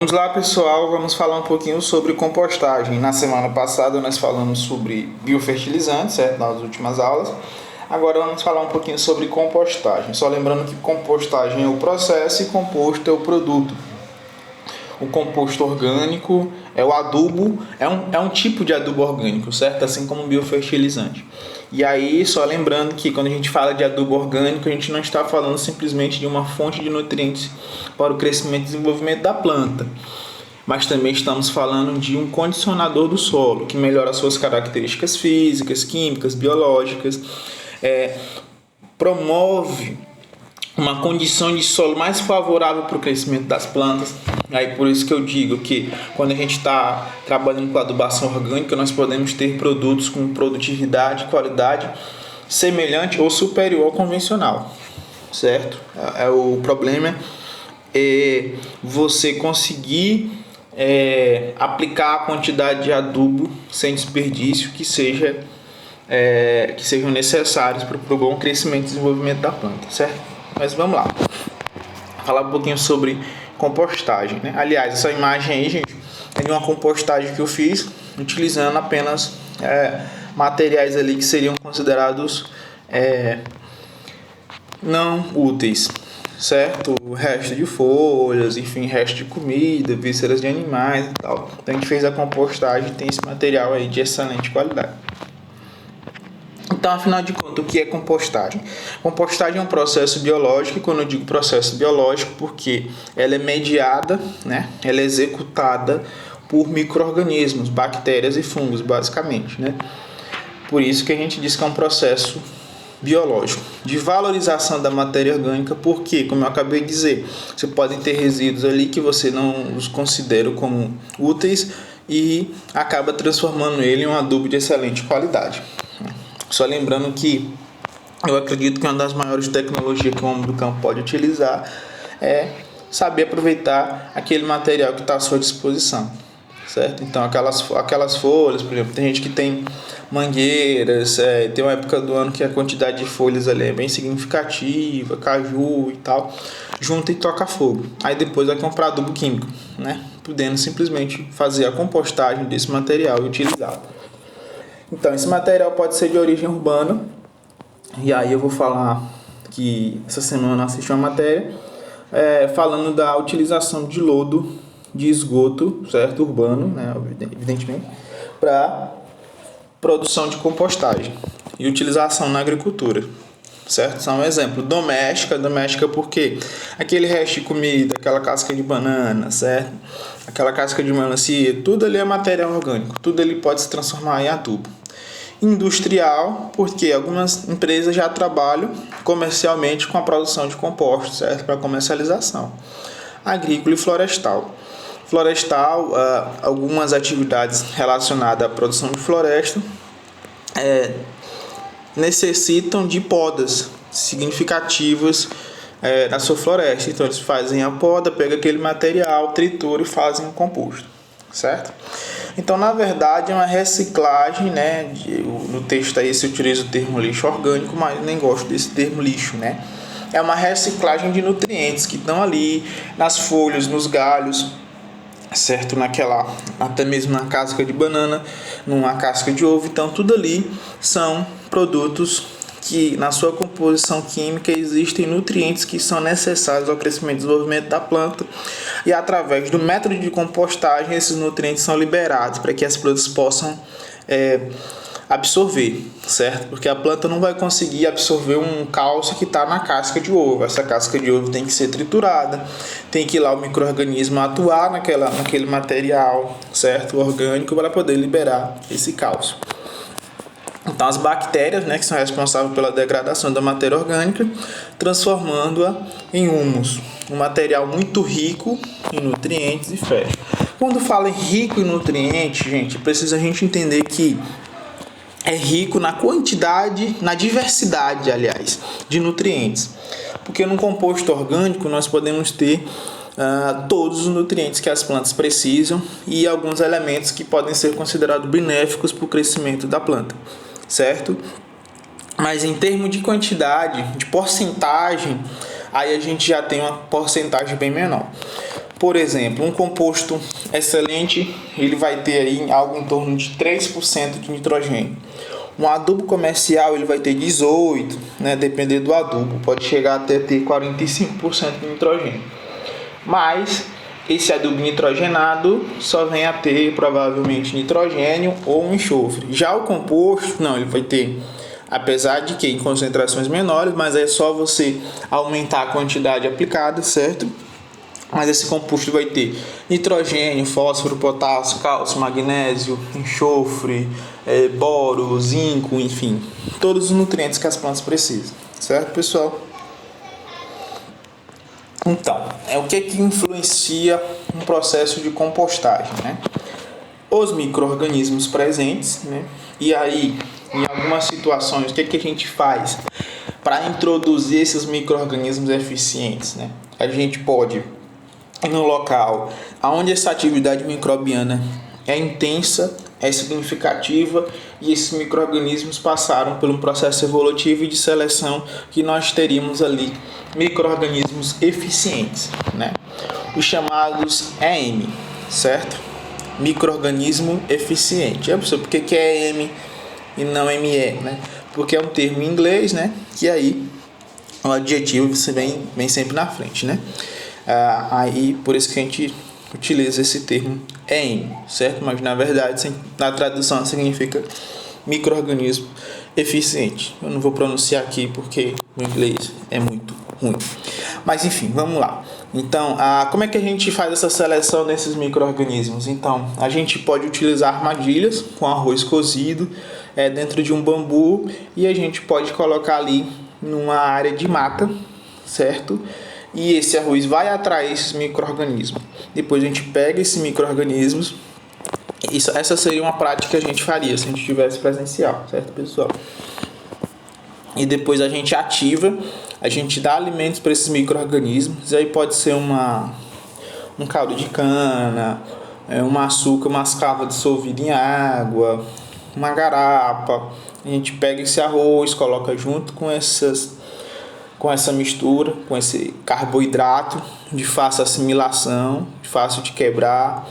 Vamos lá, pessoal, vamos falar um pouquinho sobre compostagem. Na semana passada nós falamos sobre biofertilizantes, certo? Nas últimas aulas. Agora vamos falar um pouquinho sobre compostagem. Só lembrando que compostagem é o processo e composto é o produto. O composto orgânico é o adubo, é um tipo de adubo orgânico, certo? Assim como o biofertilizante. E aí, só lembrando que quando a gente fala de adubo orgânico, a gente não está falando simplesmente de uma fonte de nutrientes para o crescimento e desenvolvimento da planta, mas também estamos falando de um condicionador do solo, que melhora suas características físicas, químicas, biológicas, promove uma condição de solo mais favorável para o crescimento das plantas. Aí por isso que eu digo que quando a gente está trabalhando com adubação orgânica, nós podemos ter produtos com produtividade, qualidade semelhante ou superior ao convencional, certo? O problema é você conseguir aplicar a quantidade de adubo sem desperdício que sejam necessários para o bom crescimento e desenvolvimento da planta, certo? Mas vamos lá, falar um pouquinho sobre compostagem, né? Aliás, essa imagem aí, gente, é de uma compostagem que eu fiz utilizando apenas materiais ali que seriam considerados não úteis, certo? O resto de folhas, enfim, resto de comida, vísceras de animais e tal. Então a gente fez a compostagem e tem esse material aí de excelente qualidade. Então, afinal de contas, o que é compostagem? Compostagem é um processo biológico, e quando eu digo processo biológico, porque ela é mediada, né? Ela é executada por micro-organismos, bactérias e fungos, basicamente, né? Por isso que a gente diz que é um processo biológico de valorização da matéria orgânica, porque, como eu acabei de dizer, você pode ter resíduos ali que você não os considera como úteis e acaba transformando ele em um adubo de excelente qualidade. Só lembrando que eu acredito que uma das maiores tecnologias que o homem do campo pode utilizar é saber aproveitar aquele material que está à sua disposição, certo? Então aquelas folhas, por exemplo, tem gente que tem mangueiras, tem uma época do ano que a quantidade de folhas ali é bem significativa, caju e tal, junta e toca fogo. Aí depois vai comprar adubo químico, né? Podendo simplesmente fazer a compostagem desse material e utilizá-lo. Então, esse material pode ser de origem urbana, e aí eu vou falar que essa semana eu assisti uma matéria falando da utilização de lodo de esgoto, certo, urbano, né, evidentemente, para produção de compostagem e utilização na agricultura, certo? São um exemplo. Doméstica porque aquele resto de comida, aquela casca de banana, certo? Aquela casca de melancia, tudo ali é material orgânico, tudo ali pode se transformar em adubo. Industrial, porque algumas empresas já trabalham comercialmente com a produção de compostos, certo? Para comercialização. Agrícola e florestal. Algumas atividades relacionadas à produção de floresta necessitam de podas significativas na sua floresta. Então eles fazem a poda, pegam aquele material, trituram e fazem o composto, certo? Então, na verdade, é uma reciclagem, né? No texto aí se utiliza o termo lixo orgânico, mas nem gosto desse termo lixo, né? É uma reciclagem de nutrientes que estão ali nas folhas, nos galhos, certo? Até mesmo na casca de banana, numa casca de ovo. Então, tudo ali são produtos que na sua composição química existem nutrientes que são necessários ao crescimento e desenvolvimento da planta, e através do método de compostagem esses nutrientes são liberados para que as plantas possam absorver, certo? Porque a planta não vai conseguir absorver um cálcio que está na casca de ovo. Essa casca de ovo tem que ser triturada, tem que ir lá o micro-organismo atuar naquele material, certo? Orgânico, para poder liberar esse cálcio. Então, as bactérias, né, que são responsáveis pela degradação da matéria orgânica, transformando-a em humus, um material muito rico em nutrientes e fezes. Quando fala em rico em nutrientes, gente, precisa a gente entender que é rico na quantidade, na diversidade, aliás, de nutrientes. Porque no composto orgânico nós podemos ter todos os nutrientes que as plantas precisam e alguns elementos que podem ser considerados benéficos para o crescimento da planta, certo? Mas em termos de quantidade, de porcentagem, aí a gente já tem uma porcentagem bem menor. Por exemplo, um composto excelente, ele vai ter aí algo em torno de 3% de nitrogênio. Um adubo comercial, ele vai ter 18%, né? Dependendo do adubo, pode chegar até ter 45% de nitrogênio. Mas esse adubo nitrogenado só vem a ter provavelmente nitrogênio ou um enxofre. Já o composto, não, ele vai ter, apesar de que em concentrações menores, mas é só você aumentar a quantidade aplicada, certo? Mas esse composto vai ter nitrogênio, fósforo, potássio, cálcio, magnésio, enxofre, boro, zinco, enfim, todos os nutrientes que as plantas precisam, certo, pessoal? Então, o que influencia um processo de compostagem, né? Os micro-organismos presentes, né? E aí, em algumas situações, o que a gente faz para introduzir esses micro-organismos eficientes, né? A gente pode, no local onde essa atividade microbiana é intensa, é significativa, e esses micro-organismos passaram por um processo evolutivo e de seleção, que nós teríamos ali micro-organismos eficientes, né? Os chamados EM, certo? Micro-organismo eficiente. Por que é EM e não ME, né? Porque é um termo em inglês, né? Que aí o adjetivo você vem sempre na frente, né? Aí por isso que a gente utiliza esse termo EM, certo? Mas na verdade, na tradução significa micro-organismo eficiente. Eu não vou pronunciar aqui porque o inglês é muito ruim. Mas enfim, vamos lá. Então, como é que a gente faz essa seleção desses micro-organismos? Então, a gente pode utilizar armadilhas com arroz cozido dentro de um bambu, e a gente pode colocar ali numa área de mata, certo? E esse arroz vai atrair esses micro-organismos. Depois a gente pega esses micro-organismos. Essa seria uma prática que a gente faria se a gente tivesse presencial, certo, pessoal? E depois a gente ativa, a gente dá alimentos para esses micro-organismos. E aí pode ser um caldo de cana, um açúcar mascavo dissolvido em água, uma garapa. A gente pega esse arroz, coloca junto com essa mistura, com esse carboidrato de fácil assimilação, de fácil de quebrar.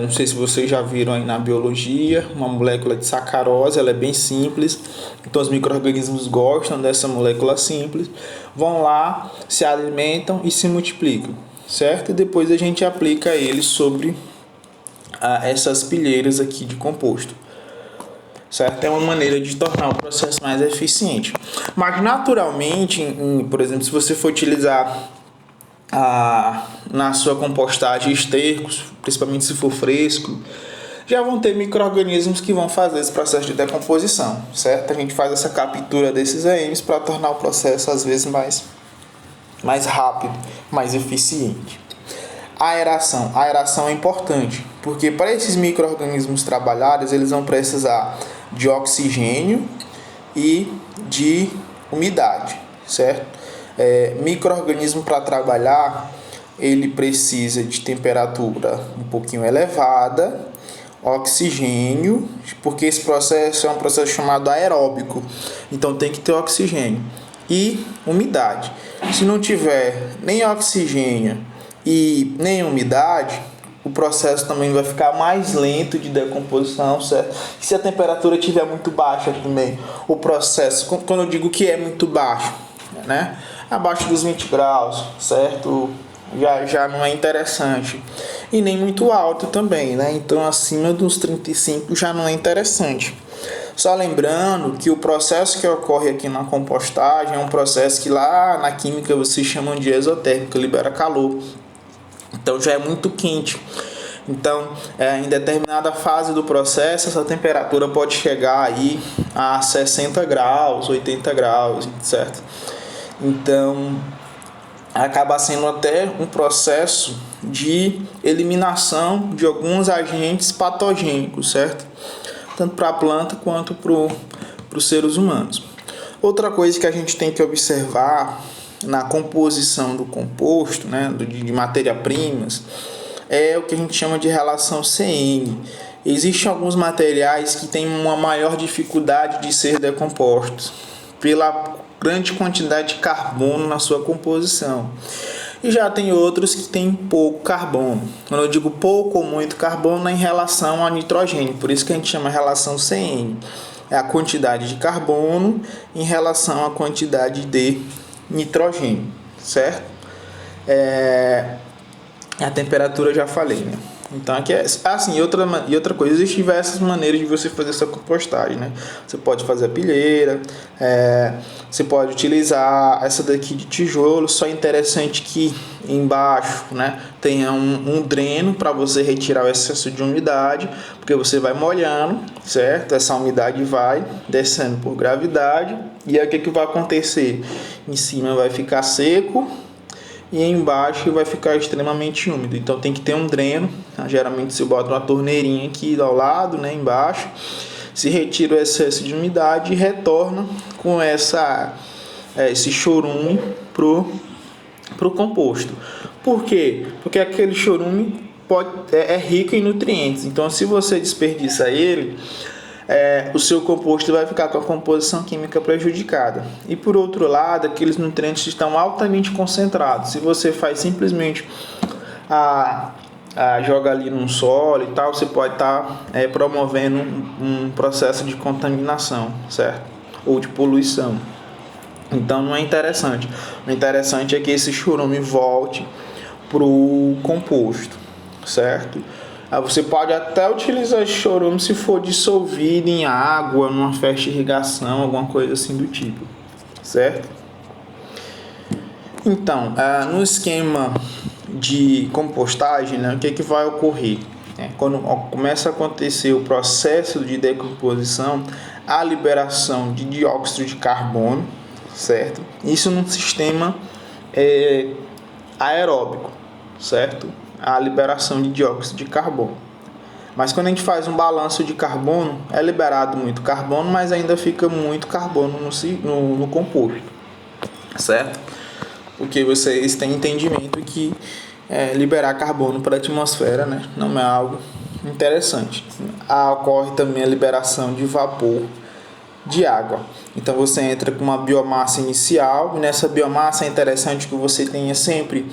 Não sei se vocês já viram aí na biologia, uma molécula de sacarose, ela é bem simples, então os micro-organismos gostam dessa molécula simples, vão lá, se alimentam e se multiplicam, certo? E depois a gente aplica ele sobre essas pilheiras aqui de composto, certo? É uma maneira de tornar o processo mais eficiente. Mas naturalmente, por exemplo, se você for utilizar na sua compostagem estercos, principalmente se for fresco, já vão ter micro-organismos que vão fazer esse processo de decomposição, certo? A gente faz essa captura desses EMs para tornar o processo às vezes mais rápido, mais eficiente. A aeração é importante, porque para esses micro-organismos trabalharem, eles vão precisar de oxigênio e de umidade, certo? Micro-organismo para trabalhar, ele precisa de temperatura um pouquinho elevada, oxigênio, porque esse processo é um processo chamado aeróbico, então tem que ter oxigênio e umidade. Se não tiver nem oxigênio e nem umidade, o processo também vai ficar mais lento de decomposição, certo? E se a temperatura estiver muito baixa também, o processo, quando eu digo que é muito baixo, né? Abaixo dos 20 graus, certo? Já não é interessante. E nem muito alto também, né? Então acima dos 35 já não é interessante. Só lembrando que o processo que ocorre aqui na compostagem é um processo que lá na química vocês chamam de exotérmico, libera calor. Então já é muito quente. Então, em determinada fase do processo, essa temperatura pode chegar aí a 60 graus, 80 graus, certo? Então, acaba sendo até um processo de eliminação de alguns agentes patogênicos, certo? Tanto para a planta quanto para os seres humanos. Outra coisa que a gente tem que observar na composição do composto, né, de matéria-primas, é o que a gente chama de relação CN. Existem alguns materiais que têm uma maior dificuldade de ser decompostos pela grande quantidade de carbono na sua composição. E já tem outros que têm pouco carbono. Quando eu digo pouco ou muito carbono, é em relação a nitrogênio, por isso que a gente chama relação CN. É a quantidade de carbono em relação à quantidade de nitrogênio, certo? A temperatura eu já falei, né? Então aqui é assim, outra coisa, existem diversas maneiras de você fazer essa compostagem, né? Você pode fazer a pilheira, você pode utilizar essa daqui de tijolo, só é interessante que embaixo, né, tenha um dreno para você retirar o excesso de umidade, porque você vai molhando, certo? Essa umidade vai descendo por gravidade, e aí o que vai acontecer? Em cima vai ficar seco, e embaixo vai ficar extremamente úmido. Então tem que ter um dreno. Geralmente se bota uma torneirinha aqui ao lado, né, embaixo, se retira o excesso de umidade e retorna com esse chorume pro composto. Por quê? Porque aquele chorume é rico em nutrientes. Então se você desperdiça ele, o seu composto vai ficar com a composição química prejudicada. E por outro lado, aqueles nutrientes estão altamente concentrados. Se você faz simplesmente joga ali num solo e tal, você pode estar promovendo um processo de contaminação, certo? Ou de poluição. Então não é interessante. O interessante é que esse chorume volte para o composto, certo? Você pode até utilizar esse chorume se for dissolvido em água, numa festa de irrigação, alguma coisa assim do tipo, certo? Então, no esquema de compostagem, né, o que vai ocorrer? Quando começa a acontecer o processo de decomposição, a liberação de dióxido de carbono, certo? Isso num sistema aeróbico, certo? A liberação de dióxido de carbono. Mas quando a gente faz um balanço de carbono, é liberado muito carbono, mas ainda fica muito carbono no composto, certo? Porque vocês têm entendimento que liberar carbono para a atmosfera, né, não é algo interessante. Ocorre também a liberação de vapor de água. Então você entra com uma biomassa inicial, e nessa biomassa é interessante que você tenha sempre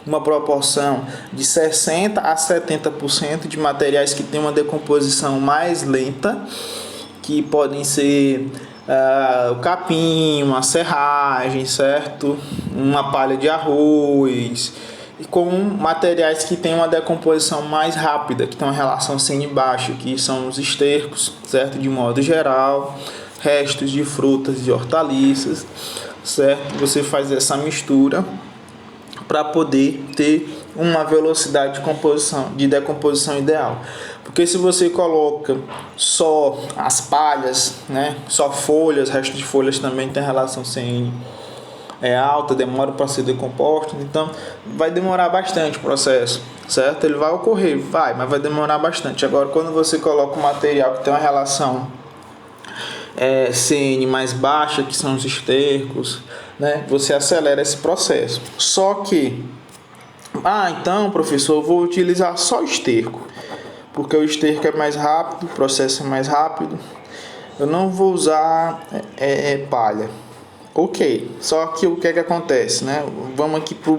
uma proporção de 60% a 70% de materiais que têm uma decomposição mais lenta, que podem ser o capim, uma serragem, certo? Uma palha de arroz, e com materiais que têm uma decomposição mais rápida, que tem uma relação CN baixa, que são os estercos, certo? De modo geral, restos de frutas e hortaliças, certo? Você faz essa mistura para poder ter uma velocidade de decomposição ideal. Porque se você coloca só as palhas, né, só folhas, resto de folhas também tem relação CN alta, demora para ser decomposto, então vai demorar bastante o processo, certo? Ele vai ocorrer, mas vai demorar bastante. Agora, quando você coloca um material que tem uma relação CN mais baixa, que são os estercos, né, você acelera esse processo. Só que, então, professor, eu vou utilizar só esterco, porque o esterco é mais rápido, o processo é mais rápido, eu não vou usar palha. Ok, só que o que acontece, né? Vamos aqui por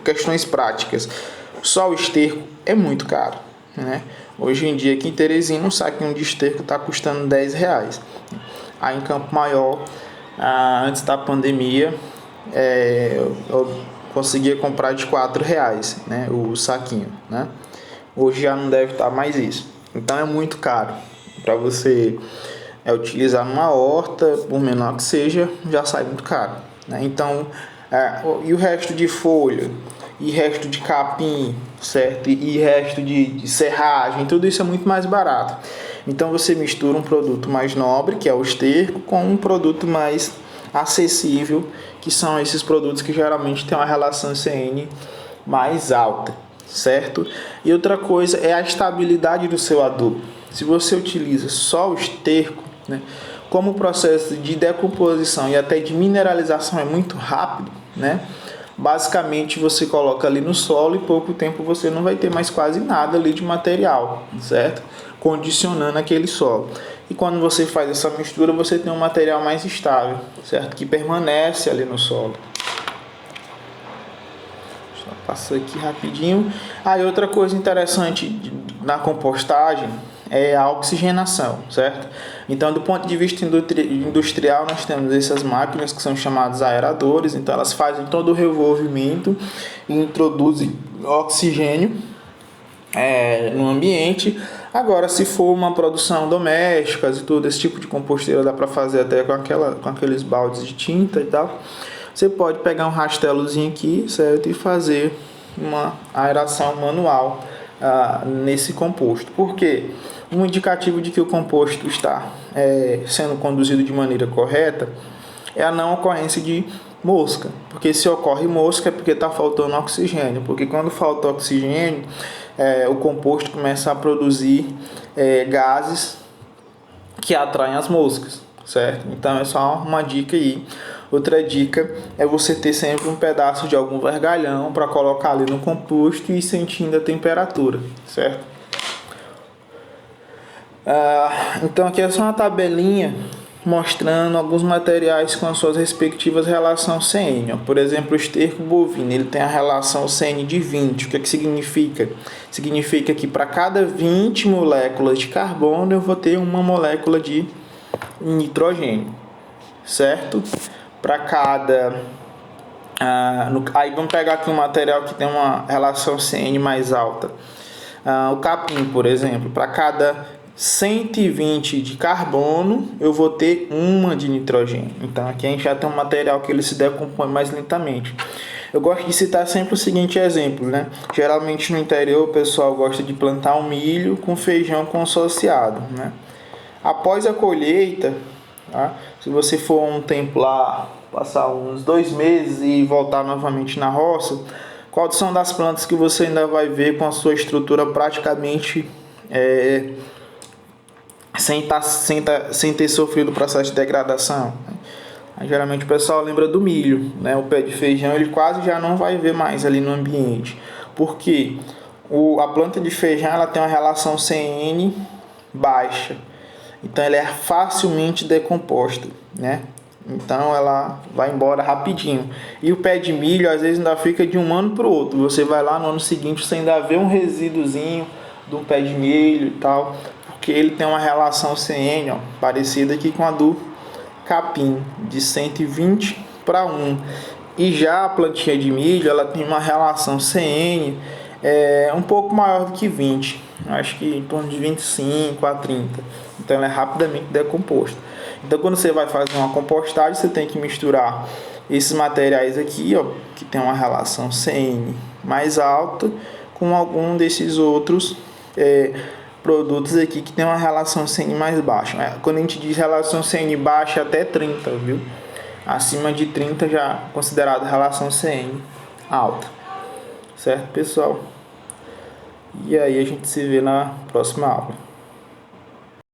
questões práticas. Só o esterco é muito caro, né? Hoje em dia aqui em Teresina um saquinho de esterco está custando R$10. Aí em Campo Maior, antes da pandemia, eu conseguia comprar de R$4, né? O saquinho, né? Hoje já não deve estar mais isso. Então é muito caro para você utilizar numa horta, por menor que seja, já sai muito caro, né? Então, e o resto de folha, e resto de capim, certo? E resto de serragem, tudo isso é muito mais barato. Então você mistura um produto mais nobre, que é o esterco, com um produto mais acessível, que são esses produtos que geralmente têm uma relação CN mais alta, certo? E outra coisa é a estabilidade do seu adubo. Se você utiliza só o esterco, né, como o processo de decomposição e até de mineralização é muito rápido, né, basicamente você coloca ali no solo e pouco tempo você não vai ter mais quase nada ali de material, certo? Condicionando aquele solo. E quando você faz essa mistura, você tem um material mais estável, certo? Que permanece ali no solo. Passar aqui rapidinho. Aí outra coisa interessante na compostagem é a oxigenação, certo? Então, do ponto de vista industrial, nós temos essas máquinas que são chamadas aeradores. Então, elas fazem todo o revolvimento e introduzem oxigênio no ambiente. Agora, se for uma produção doméstica e tudo, esse tipo de composteira dá para fazer até com aqueles baldes de tinta e tal. Você pode pegar um rastelozinho aqui, certo? E fazer uma aeração manual nesse composto. Por quê? Um indicativo de que o composto está sendo conduzido de maneira correta é a não ocorrência de mosca. Porque se ocorre mosca é porque está faltando oxigênio. Porque quando falta oxigênio, o composto começa a produzir gases que atraem as moscas, certo? Então é só uma dica aí. Outra dica é você ter sempre um pedaço de algum vergalhão para colocar ali no composto e ir sentindo a temperatura, certo? Então aqui é só uma tabelinha mostrando alguns materiais com as suas respectivas relações CN. Por exemplo, o esterco bovino, ele tem a relação CN de 20. O que significa? Significa que para cada 20 moléculas de carbono eu vou ter uma molécula de nitrogênio, certo? Para cada... aí vamos pegar aqui um material que tem uma relação CN mais alta. O capim, por exemplo, para cada 120 de carbono, eu vou ter uma de nitrogênio. Então aqui a gente já tem um material que ele se decompõe mais lentamente. Eu gosto de citar sempre o seguinte exemplo, né? Geralmente no interior o pessoal gosta de plantar um milho com feijão consociado, né? Após a colheita, tá? Se você for um tempo lá, passar uns 2 meses e voltar novamente na roça, quais são das plantas que você ainda vai ver com a sua estrutura praticamente sem ter sofrido o processo de degradação? Aí, geralmente o pessoal lembra do milho, né? O pé de feijão ele quase já não vai ver mais ali no ambiente. Por quê? A planta de feijão ela tem uma relação CN baixa, então ela é facilmente decomposta, né? Então ela vai embora rapidinho. E o pé de milho às vezes ainda fica de um ano para o outro. Você vai lá no ano seguinte, você ainda vê um resíduozinho de um pé de milho e tal, porque ele tem uma relação CN parecida aqui com a do capim, de 120 para 1. E já a plantinha de milho ela tem uma relação CN um pouco maior do que 20. Acho que em torno de 25 a 30. Então ela é rapidamente decomposta. Então quando você vai fazer uma compostagem, você tem que misturar esses materiais aqui, que tem uma relação CN mais alta, com algum desses outros produtos aqui que tem uma relação CN mais baixa. Quando a gente diz relação CN baixa, até 30, viu? Acima de 30 já é considerado relação CN alta. Certo, pessoal? E aí a gente se vê na próxima aula.